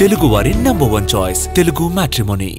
తెలుగువారి #1 choice Telugu matrimony.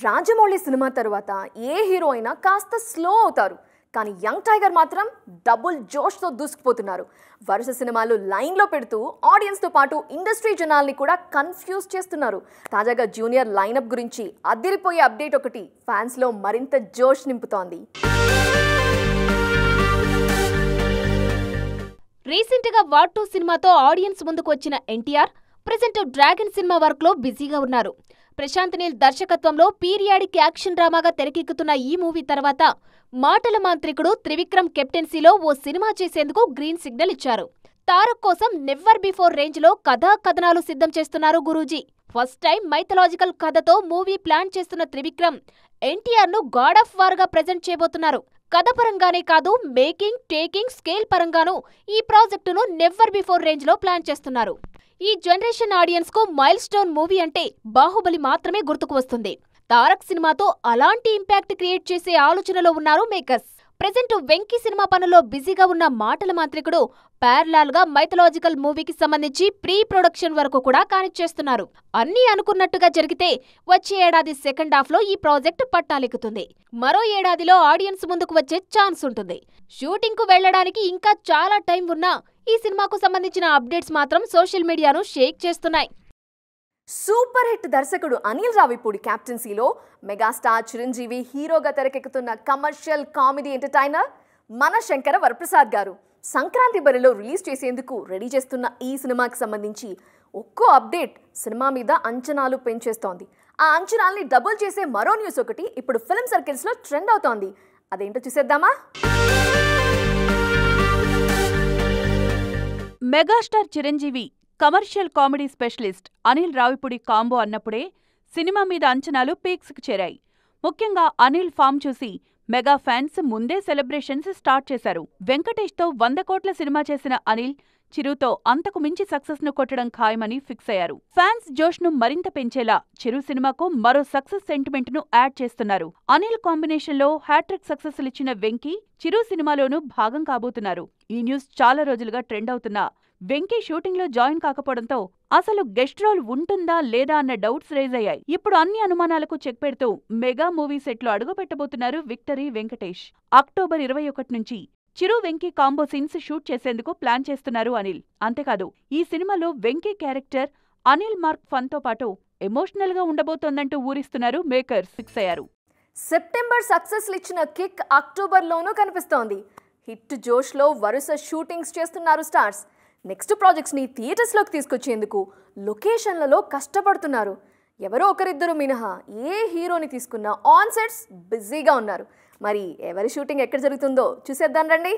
Rajamouli cinema తర్వాత ఏ hero అయినా కాస్త స్లో అవుతారు, కానీ యంగ్ టైగర్ మాత్రం డబుల్ జోష్తో దూసుకుపోతున్నారు. వరుస సినిమాలు లైన్లో పెడుతూ ఆడియన్స్తో పాటు ఇండస్ట్రీ జనాల్ని కూడా కన్ఫ్యూజ్ చేస్తున్నారు. తాజాగా జూనియర్ లైనప్ గురించి అదిరిపోయే అప్డేట్ ఒకటి ఫ్యాన్స్లో మరింత జోష్ నింపుతోంది. రీసెంట్గా వార్ 2 సినిమాతో ఆడియన్స్ ముందుకు వచ్చిన ఎన్టీఆర్ ప్రెజెంట్ డ్రాగన్ సినిమా వర్క్లో బిజీగా ఉన్నారు. ప్రశాంత్ నీల్ దర్శకత్వంలో పీరియాడిక్ యాక్షన్ డ్రామాగా తెరకెక్కుతున్న ఈ మూవీ తర్వాత మాటల మాంత్రికుడు త్రివిక్రమ్ కెప్టెన్సీలో ఓ సినిమా చేసేందుకు గ్రీన్ సిగ్నల్ ఇచ్చారు. తారక్ కోసం నెవర్ బిఫోర్ రేంజ్లో కథనాలు సిద్ధం చేస్తున్నారు గురూజీ. ఫస్ట్ టైం మైథలాజికల్ కథతో మూవీ ప్లాన్ చేస్తున్న త్రివిక్రమ్ ఎన్టీఆర్ను గాడ్ ఆఫ్ వార్ గా ప్రెజెంట్ చేయబోతున్నారు. కథ పరంగానే కాదు, మేకింగ్, టేకింగ్, స్కేల్ పరంగానూ ఈ ప్రాజెక్టును నెవర్ బిఫోర్ రేంజ్లో ప్లాన్ చేస్తున్నారు. ఈ జనరేషన్ ఆడియన్స్ కు మైల్ స్టోన్ మూవీ అంటే బాహుబలి మాత్రమే గుర్తుకు వస్తుంది. తారక్ సినిమాతో అలాంటి ఇంపాక్ట్ క్రియేట్ చేసే ఆలోచనలో ఉన్నారు మేకర్స్. ప్రెజెంట్ వెంకీ సినిమా పనుల్లో బిజీగా ఉన్న మాటల మాంత్రికుడు ప్యారలాల్ గా మైథలాజికల్ మూవీకి సంబంధించి ప్రీ ప్రొడక్షన్ వరకు కూడా కానిచ్చేస్తున్నారు. అన్నీ అనుకున్నట్టుగా జరిగితే వచ్చే ఏడాది సెకండ్ హాఫ్ లో ఈ ప్రాజెక్ట్ పట్టాలెక్కుతుంది. మరో ఏడాదిలో ఆడియన్స్ ముందుకు వచ్చే ఛాన్స్ ఉంటుంది. షూటింగ్ కు వెళ్లడానికి ఇంకా చాలా టైం ఉన్నా ఈ సినిమాకు సంబంధించిన అప్డేట్స్ మాత్రం సోషల్ మీడియాను షేక్ చేస్తున్నాయి. సూపర్ హిట్ దర్శకుడు అనిల్ రావిపూడి క్యాప్టెన్సీలో మెగాస్టార్ చిరంజీవి హీరోగా తెరకెక్కుతున్న కమర్షియల్ కామెడీ ఎంటర్టైనర్ మన శంకర వరప్రసాద్ గారు సంక్రాంతి బరిలో రిలీజ్ చేసేందుకు రెడీ చేస్తున్న ఈ సినిమాకి సంబంధించి ఒక్కో అప్డేట్ సినిమా మీద అంచనాలు పెంచేస్తోంది. ఆ అంచనాల్ని డబుల్ చేసే మరో న్యూస్ ఒకటి ఇప్పుడు ఫిల్మ్ సర్కిల్స్లో ట్రెండ్ అవుతోంది. అదేంటో చూసేద్దామా? Megastar Chiranjeevi commercial comedy specialist Anil Ravipudi combo అన్నప్పుడే సినిమా మీద అంచనాలు పీక్స్కి చేరాయి. ముఖ్యంగా అనిల్ ఫామ్ చూసి మెగా ఫ్యాన్స్ ముందే సెలబ్రేషన్స్ స్టార్ట్ చేశారు. వెంకటేష్తో 100 కోట్ల సినిమా చేసిన అనిల్ చిరుతో అంతకు మించి సక్సెస్ ను కొట్టడం ఖాయమని ఫిక్స్ అయ్యారు. ఫ్యాన్స్ జోష్ ను మరింత పెంచేలా చిరు సినిమాకు మరో సక్సెస్ సెంటిమెంట్ ను యాడ్ చేస్తున్నారు. అనిల్ కాంబినేషన్ లో హ్యాట్రిక్ సక్సెస్ ఇచ్చిన వెంకీ చిరు సినిమాలోనూ భాగం కాబోతున్నారు. ఈ న్యూస్ చాలా రోజులుగా ట్రెండ్ అవుతున్నా వెంకీ షూటింగ్ లో జాయిన్ కాకపోవడంతో అసలు గెస్ట్ రోల్ ఉంటుందా లేదా అన్న డౌట్స్ రైజ్ అయ్యాయి. ఇప్పుడు అన్ని అనుమానాలకు చెక్ పెడుతూ మెగా మూవీ సెట్ లో అడుగుపెట్టబోతున్నారు విక్టరీ వెంకటేష్. అక్టోబర్ 21 నుంచి చిరు వెంకీ కాంబో సీన్స్ షూట్ చేసేందుకు ప్లాన్ చేస్తున్నారు అనిల్. అంతేకాదు ఈ సినిమాలో Venky character Anil mark fun తో పాటు ఎమోషనల్ గా ఉండబోతోందంటూ ఊరిస్తున్నారు మేకర్స్. ఫిక్స్ అయ్యారు. సెప్టెంబర్ సక్సెస్ ఇచ్చిన కిక్ అక్టోబర్లోనూ కనిపిస్తోంది. హిట్ జోష్ లో వరుస షూటింగ్స్ చేస్తున్నారు స్టార్స్. నెక్స్ట్ ప్రాజెక్ట్స్ని థియేటర్స్లోకి తీసుకొచ్చేందుకు లొకేషన్లలో కష్టపడుతున్నారు. ఎవరో ఒకరిద్దరు మినహా ఏ హీరోని తీసుకున్నా ఆన్ సెట్స్ బిజీగా ఉన్నారు. మరి ఎవరి షూటింగ్ ఎక్కడ జరుగుతుందో చూసేద్దాం రండి.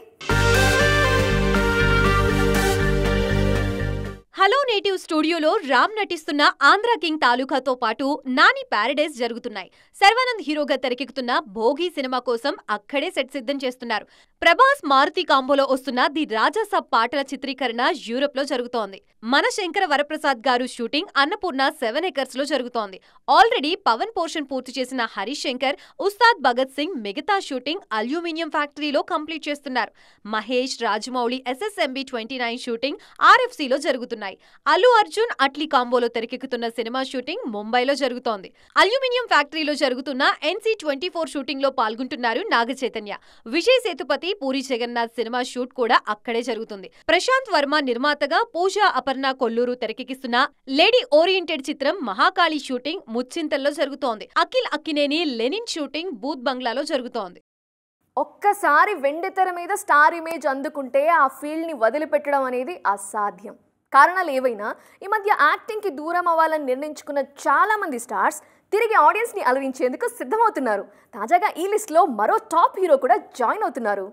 హలో నేటివ్ స్టూడియోలో రామ్ నటిస్తున్న ఆంధ్ర కింగ్ తాలూకాతో పాటు నాని ప్యారడైజ్ జరుగుతున్నాయి. శర్వానంద్ హీరోగా తెరకెక్కుతున్న భోగి సినిమా కోసం అక్కడే సెట్ సిద్ధం చేస్తున్నారు. ప్రభాస్ మారుతి కాంబోలో వస్తున్న ది రాజాసాబ్ పాటల చిత్రీకరణ యూరోప్ లో జరుగుతోంది. మన శంకర వరప్రసాద్ గారు షూటింగ్ అన్నపూర్ణ 7 acres లో జరుగుతోంది. ఆల్రెడీ పవన్ పోర్షన్ పూర్తి చేసిన హరీష్ శంకర్, ఉస్తాద్ భగత్ సింగ్ మిగతా షూటింగ్ అల్యూమినియం ఫ్యాక్టరీలో కంప్లీట్ చేస్తున్నారు. మహేష్, రాజమౌళి SSMB 29 షూటింగ్ RFCలో జరుగుతున్నాయి. అల్లు అర్జున్, అట్లీ కాంబోలో తెరకెక్కుతున్న సినిమా షూటింగ్ ముంబైలో జరుగుతోంది. అల్యూమినియం ఫ్యాక్టరీలో జరుగుతున్న NC24 షూటింగ్ లో పాల్గొంటున్నారు నాగ చైతన్య. విజయ్ సేతుపతి, పూరి జగన్నాథ్ సినిమా షూట్ కూడా అక్కడే జరుగుతుంది. ప్రశాంత్ వర్మ నిర్మాతగా పూజా అపర్ణ కొల్లూరు తెరకెక్కిస్తున్న లేడీ ఓరియంటెడ్ చిత్రం మహాకాళి షూటింగ్ ముచ్చింతల్లో జరుగుతోంది. అఖిల్ అక్కినేని లెనిన్ షూటింగ్ బూత్ బంగ్లాలో జరుగుతోంది. ఒక్కసారి వెండితెర మీద స్టార్ ఇమేజ్ అందుకుంటే ఆ ఫీల్డ్ని వదిలిపెట్టడం అనేది అసాధ్యం. కారణాలు ఏవైనా ఈ మధ్య యాక్టింగ్కి దూరం అవ్వాలని నిర్ణయించుకున్న చాలామంది స్టార్స్ తిరిగి ఆడియన్స్ని అలరించేందుకు సిద్ధమవుతున్నారు. తాజాగా ఈ లిస్ట్లో మరో టాప్ హీరో కూడా జాయిన్ అవుతున్నారు.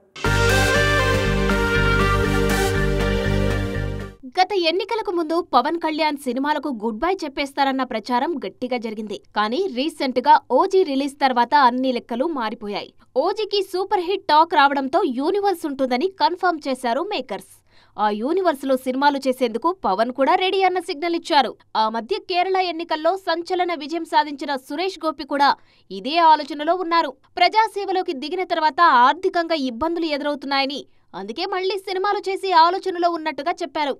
గత ఎన్నికలకు ముందు పవన్ కళ్యాణ్ సినిమాలకు గుడ్ బై చెప్పేస్తారన్న ప్రచారం గట్టిగా జరిగింది. కానీ రీసెంట్ గా ఓజీ రిలీజ్ తర్వాత అన్ని లెక్కలు మారిపోయాయి. ఓజీకి సూపర్ హిట్ టాక్ రావడంతో యూనివర్స్ ఉంటుందని కన్ఫర్మ్ చేశారు మేకర్స్. ఆ యూనివర్స్ లో సినిమాలు చేసేందుకు పవన్ కూడా రెడీ అన్న సిగ్నల్ ఇచ్చారు. ఆ మధ్య కేరళ ఎన్నికల్లో సంచలన విజయం సాధించిన సురేష్ గోపి కూడా ఇదే ఆలోచనలో ఉన్నారు. ప్రజాసేవలోకి దిగిన తర్వాత ఆర్థికంగా ఇబ్బందులు ఎదురవుతున్నాయని, అందుకే మళ్లీ సినిమాలు చేసే ఆలోచనలో ఉన్నట్టుగా చెప్పారు.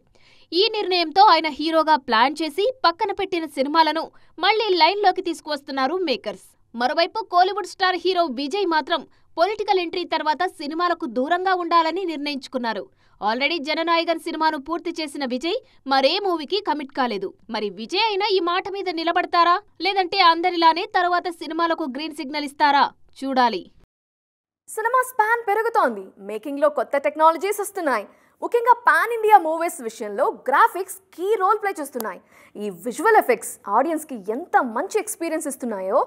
ఈ నిర్ణయంతో ఆయన హీరోగా ప్లాన్ చేసి పక్కన పెట్టిన సినిమాలను మళ్లీ లైన్లోకి తీసుకువస్తున్నారు మేకర్స్. మరోవైపు కోలీవుడ్ స్టార్ హీరో విజయ్ మాత్రం పొలిటికల్ ఎంట్రీ తర్వాత సినిమాలకు దూరంగా ఉండాలని నిర్ణయించుకున్నారు. ఆల్రెడీ జననాయకన్ సినిమాను పూర్తి చేసిన విజయ్ మరే మూవీకి కమిట్ కాలేదు. మరి విజయ్ అయినా ఈ మాట మీద నిలబడతారా, లేదంటే అందరిలానే తరువాత సినిమాలకు గ్రీన్ సిగ్నల్ ఇస్తారా చూడాలి. సినిమా స్పాన్ పెరుగుతోంది. మేకింగ్ లో కొత్త టెక్నాలజీస్ వస్తున్నాయి. ముఖ్యంగా పాన్ ఇండియా మూవీస్ విషయంలో గ్రాఫిక్స్ కీ రోల్ ప్లే చేస్తున్నాయి. ఈ విజువల్ ఎఫెక్ట్స్ ఆడియన్స్కి ఎంత మంచి ఎక్స్పీరియన్స్ ఇస్తున్నాయో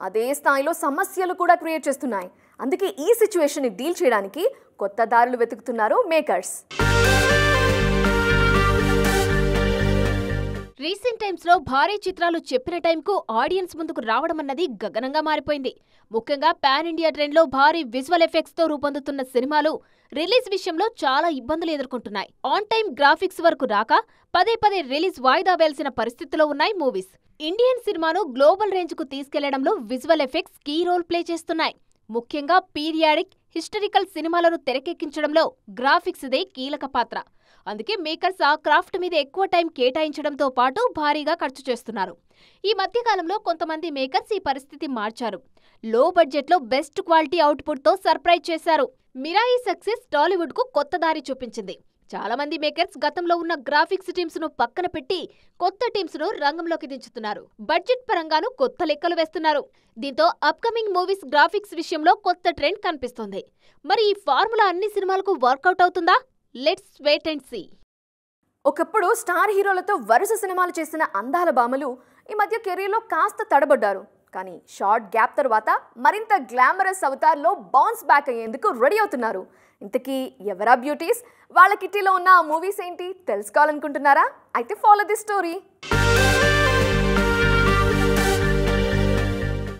అదే స్థాయిలో సమస్యలు కూడా క్రియేట్ చేస్తున్నాయి. అందుకే ఈ సిచ్యువేషన్ని డీల్ చేయడానికి కొత్త దారులు వెతుకుతున్నారు మేకర్స్. రీసెంట్ టైమ్స్ లో భారీ చిత్రాలు చెప్పిన టైంకు ఆడియన్స్ ముందుకు రావడం అన్నది గగనంగా మారిపోయింది. ముఖ్యంగా పాన్ ఇండియా ట్రెండ్ లో భారీ విజువల్ ఎఫెక్ట్స్ తో రూపొందుతున్న సినిమాలు రిలీజ్ విషయంలో చాలా ఇబ్బందులు ఎదుర్కొంటున్నాయి. ఆన్ టైం గ్రాఫిక్స్ వరకు రాక పదే రిలీజ్ వాయిదా వేయాల్సిన పరిస్థితిలో ఉన్నాయి మూవీస్. ఇండియన్ సినిమాను గ్లోబల్ రేంజ్ కు తీసుకెళ్లడంలో visual effects key role play చేస్తున్నాయి. ముఖ్యంగా పీరియాడిక్, హిస్టరికల్ సినిమాలను తెరకెక్కించడంలో గ్రాఫిక్స్ దే కీలక పాత్ర. అందుకే మేకర్స్ ఆ క్రాఫ్ట్ మీద ఎక్కువ టైం కేటాయించడంతో పాటు భారీగా ఖర్చు చేస్తున్నారు. ఈ మధ్యకాలంలో కొంతమంది మేకర్స్ ఈ పరిస్థితి మార్చారు. లో బడ్జెట్లో బెస్ట్ క్వాలిటీ అవుట్పుట్తో సర్ప్రైజ్ చేశారు. మిరాయి సక్సెస్ టాలీవుడ్ కు కొత్త దారి చూపించింది. చాలా మంది మేకర్స్ గతంలో ఉన్న గ్రాఫిక్స్ టీమ్స్ ను పక్కన పెట్టి కొత్త టీమ్స్ ను రంగంలోకి దించుతున్నారు. బడ్జెట్ పరంగాను కొత్త లెక్కలు వేస్తున్నారు. దీంతో అప్కమింగ్ మూవీస్ గ్రాఫిక్స్ విషయంలో కొత్త ట్రెండ్ కనిపిస్తోంది. మరి ఈ ఫార్ములా అన్ని సినిమాలకు వర్కౌట్ అవుతుందా? Let's wait and see. ఒకప్పుడు స్టార్ హీరోలతో వరుస సినిమాలు చేసిన అందాల భామలు ఈ మధ్య కెరీర్లో కాస్త తడబడ్డారు. కానీ షార్ట్ గ్యాప్ తర్వాత మరింత గ్లామరస్ అవతార్లో బౌన్స్ బ్యాక్ అయ్యేందుకు రెడీ అవుతున్నారు. ఇంతకీ ఎవరా బ్యూటీస్? వాళ్ళ కిట్టీలో ఉన్న ఆ మూవీస్ ఏంటి తెలుసుకోవాలనుకుంటున్నారా? అయితే ఫాలో ది స్టోరీ.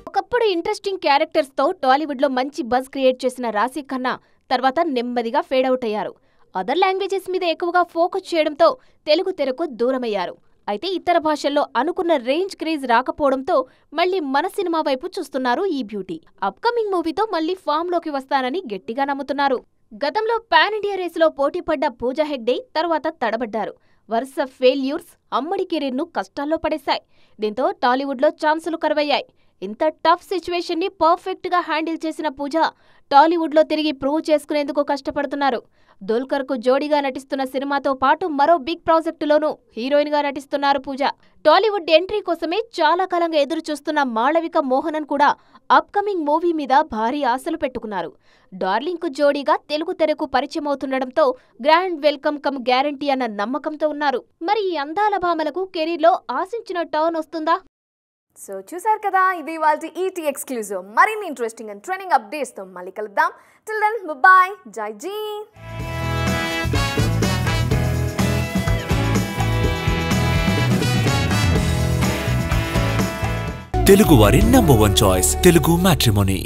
ఒకప్పుడు ఇంట్రెస్టింగ్ క్యారెక్టర్స్ తో టాలీవుడ్ లో మంచి బజ్ క్రియేట్ చేసిన రాశి ఖన్నా తర్వాత నెమ్మదిగా ఫేడ్ అవుట్ అయ్యారు. అదర్ లాంగ్వేజెస్ మీద ఎక్కువగా ఫోకస్ చేయడంతో తెలుగు తెరకు దూరమయ్యారు. అయితే ఇతర భాషల్లో అనుకున్న రేంజ్ క్రేజ్ రాకపోవడంతో మళ్లీ మన సినిమా వైపు చూస్తున్నారు ఈ బ్యూటీ. అప్కమింగ్ మూవీతో మళ్లీ ఫామ్ లోకి వస్తానని గట్టిగా నమ్ముతున్నారు. గతంలో పాన్ ఇండియా రేసులో పోటీపడ్డ పూజా హెగ్డే తర్వాత తడబడ్డారు. వరుస ఫెయిల్యూర్స్ అమ్మడి కెరీర్ను కష్టాల్లో పడేశాయి. దీంతో టాలీవుడ్లో ఛాన్సులు కరువయ్యాయి. ఇంత టఫ్ సిచ్యువేషన్ ని పర్ఫెక్ట్ గా హ్యాండిల్ చేసిన పూజ టాలీవుడ్లో తిరిగి ప్రూవ్ చేసుకునేందుకు కష్టపడుతున్నారు. దుల్కర్ కు జోడీగా నటిస్తున్న సినిమాతో పాటు మరో బిగ్ ప్రాజెక్టులోనూ హీరోయిన్ గా నటిస్తున్నారు పూజ. టాలీవుడ్ ఎంట్రీ కోసమే చాలా కాలంగా ఎదురు చూస్తున్న మాళవిక మోహనన్ కూడా అప్కమింగ్ మూవీ మీద భారీ ఆశలు పెట్టుకున్నారు. డార్లింగ్ కు జోడీగా తెలుగు తెరకు పరిచయం అవుతుండటంతో గ్రాండ్ వెల్కమ్ కమ్ గ్యారంటీ అన్న నమ్మకంతో ఉన్నారు. మరి ఈ అందాల భామలకు కెరీర్లో ఆశించిన టర్న్ వస్తుందా? సో చూసారు కదా, ఇది వాళ్ళ ఈటీ ఎక్స్క్లూజివ్. మరిన్ని ఇంట్రెస్టింగ్ అండ్ ట్రెండింగ్ అప్డేట్స్ తో మళ్ళీ కలుద్దాం. టిల్ దెన్ బాయ్, జై జీ. తెలుగు వారి నంబర్ 1 చాయిస్ తెలుగు మ్యాట్రిమోనీ.